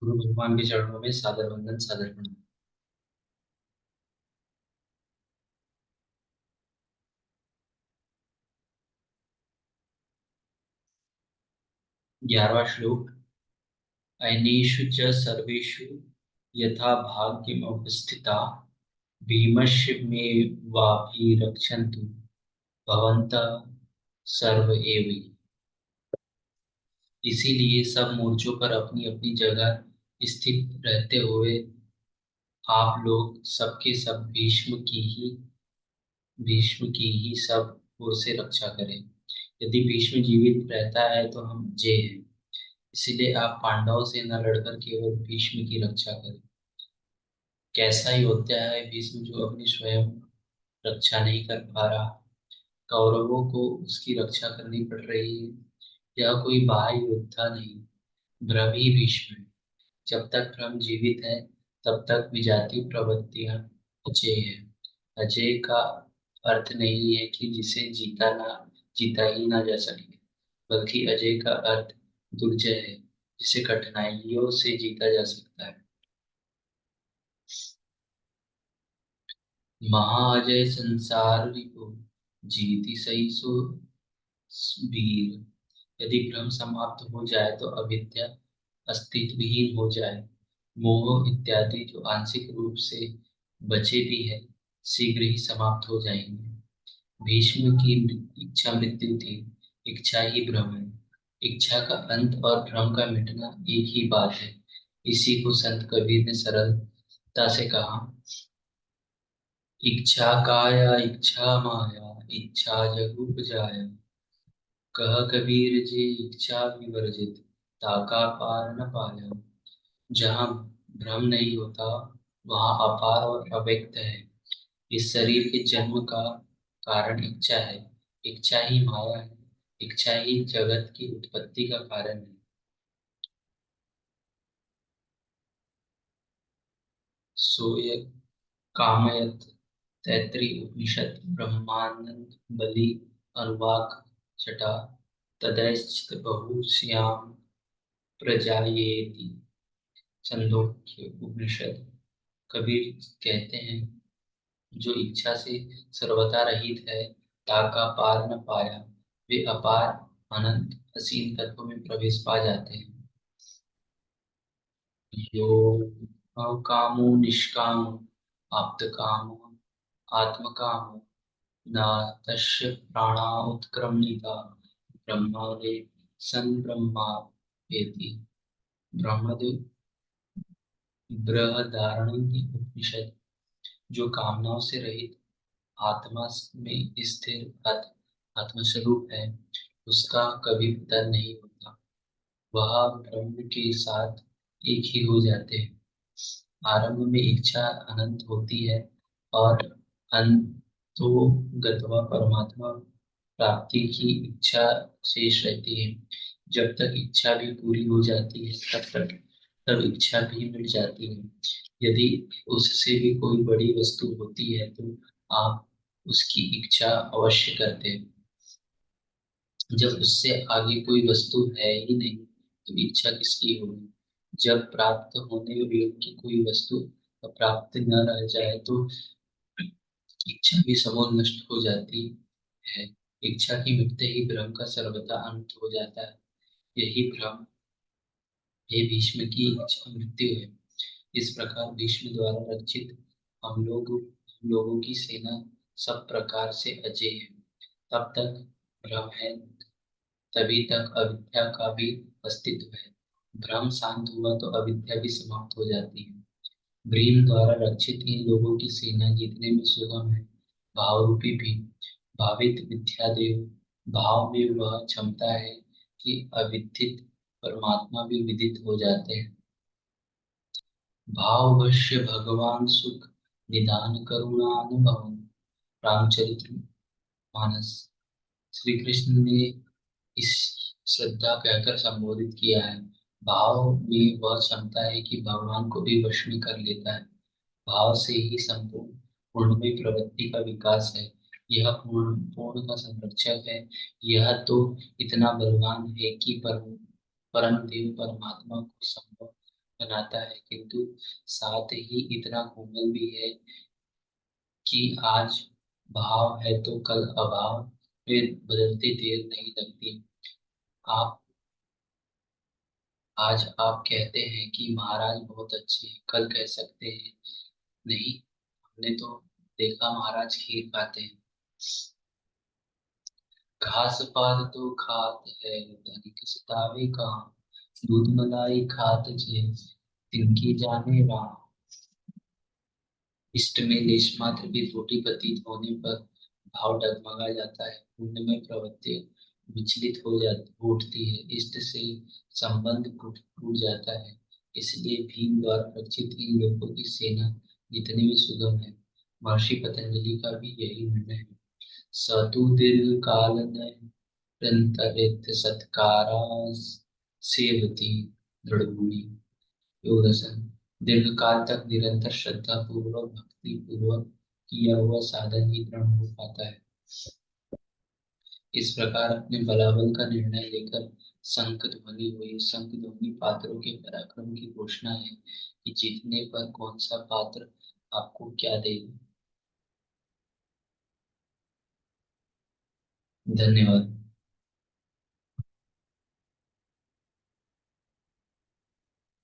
गुरु भगवान के चरणों में सादर वंदन सादर प्रणाम। 11वां श्लोक। अयनेषु च सर्वेषु यथा भाग्यमुपस्थिता भीमस्य मे वाभिरक्षन्तु भवन्तः सर्व एव। इसीलिए सब मोर्चों पर अपनी अपनी जगह स्थित रहते हुए आप लोग सबके सब भीष्म की ही सब ओर से रक्षा करें। यदि भीष्म जीवित रहता है तो हम जय हैं। इसलिए आप पांडवों से न लड़कर केवल भीष्म की रक्षा करें। कैसा योद्धा है भीष्म जो अपनी स्वयं रक्षा नहीं कर पा रहा, कौरवों को उसकी रक्षा करनी पड़ रही है। यह कोई बाह्य योद्धा नहीं, भ्रम ही भीष्म है। जब तक भ्रम जीवित है तब तक विजातीय प्रवृत्तियां अजय है। अजय का अर्थ नहीं है कि जिसे जीता ही ना जा सके, बल्कि अजय का अर्थ दुर्जय है, जिसे कठिनाइयों से जीता जा सकता है। महाअजय संसार रिपु जीति सही सो वीर। यदि भ्रम समाप्त हो जाए तो अविद्या अस्तित्वहीन हो जाए। मोह इत्यादि जो आंशिक रूप से बचे भी है शीघ्र ही समाप्त हो जाएंगे। भीष्म की इच्छा मृत्यु थी, इच्छा ही भ्रम है। इच्छा का अंत और भ्रम का मिटना एक ही बात है। इसी को संत कबीर ने सरलता से कहा। इच्छा काया इच्छा माया इच्छा जग उपजाया। कह कबीर जी इच्छा विवर्जित ताका पार न पाया। जहाँ भ्रम नहीं होता वहाँ अपार और अव्यक्त है। इस शरीर के जन्म का कारण इच्छा है। इच्छा ही माया है। इच्छा ही जगत की उत्पत्ति का कारण है। सोय कामयत तैत्रीय उपनिषद ब्रह्मानंद बलि अनुवाक छठा। तदैश्च बहुश्याम प्रजायेति छंदोग्य उपनिषद। कबीर कहते हैं जो इच्छा से सर्वथा रहित है ताका पार न पाया, वे अपार अनंत असीम तत्व में प्रवेश पा जाते हैं। यो कामो निष्कामो आप्त कामो आत्मकामो न तस्य प्राणा उत्क्रमणिता ब्रह्मणे सन ब्रह्मापेति। ब्रह्मदेव बृहदारण्यक उपनिषद। जो कामनाओं से रहित आत्मा में स्थिर आत्मस्वरूप है उसका कभी पतन नहीं होता। वह ब्रह्म के साथ एक ही हो जाते हैं। आरंभ में इच्छा अनंत होती है और अंतो गत्वा परमात्मा प्राप्ति की इच्छा शेष रहती है। जब तक इच्छा भी पूरी हो जाती है तब इच्छा भी मिट जाती है। यदि उससे भी कोई बड़ी वस्तु होती है तो आप उसकी इच्छा अवश्य करते हैं। जब उससे आगे कोई वस्तु है ही नहीं तो इच्छा किसकी होगी। जब प्राप्त होने योग्य कोई वस्तु प्राप्त न रह जाए तो इच्छा भी समूल नष्ट हो जाती है। इच्छा की मिटते ही भ्रम का सर्वथा अंत हो जाता है। यही भ्रम ये भीष्म की इच्छा मृत्यु है। इस प्रकार भीष्म द्वारा रक्षित हम लोगों की सेना सब प्रकार से अजय है। तब तक भ्रम है, तभी तक अविद्या का भी अस्तित्व है। भ्रम शांत हुआ तो अविद्या भी समाप्त हो जाती है। भीम द्वारा रक्षित इन लोगों की सेना जीतने में सुगम है। भाव रूपी भी भावित विद्यादेव भाव में वह क्षमता है कि अविदित परमात्मा भी विदित हो जाते हैं। भाववश्य भगवान सुख निदान करुणानुभव। रामचरित्र मानस। श्री कृष्ण ने इस श्रद्धा कहकर संबोधित किया है। भाव में वह क्षमता है कि भगवान को भी वश में कर लेता है। भाव से ही संपूर्ण पूर्णमय प्रवृत्ति का विकास है। यह पूर्ण का संरक्षक है। यह तो इतना बलवान है कि परम देव परमात्मा को संभव बनाता है, किंतु साथ ही इतना कोमल भी है कि आज भाव है तो कल अभाव में बदलते देर नहीं लगती। आप आज आप कहते हैं कि महाराज बहुत अच्छे हैं, कल कह सकते हैं नहीं, हमने तो देखा महाराज खीर खाते हैं। घास पात तो खात है, धनिक सतावे कहाँ, दूध मलाई खात जे, तिनकी जाने राम। इष्ट में लेश मात्र भी त्रुटि प्रतीत होने पर भाव डगमगा जाता है, पुण्यमय प्रवृत्ति विचलित हो जाती उठती है, इष्ट से संबंध टूट टूट जाता है। इसलिए भीम द्वारा रचित इन लोगों की सेना जितनी भी सुगम है, महर्षि पतंजलि का भी यही निर्णय है। सतु दीर्घ काल निरंतरित सत्कारा सेवती दृढ़। योग दर्शन दीर्घकाल तक निरंतर श्रद्धा पूर्वक भक्ति पूर्वक किया हुआ साधन ही दृढ़ हो पाता है। इस प्रकार अपने बलाबल का निर्णय लेकर शंख ध्वनि हुई। शंख ध्वनि पात्रों के पराक्रम की घोषणा है कि जीतने पर कौन सा पात्र आपको क्या देगा। धन्यवाद।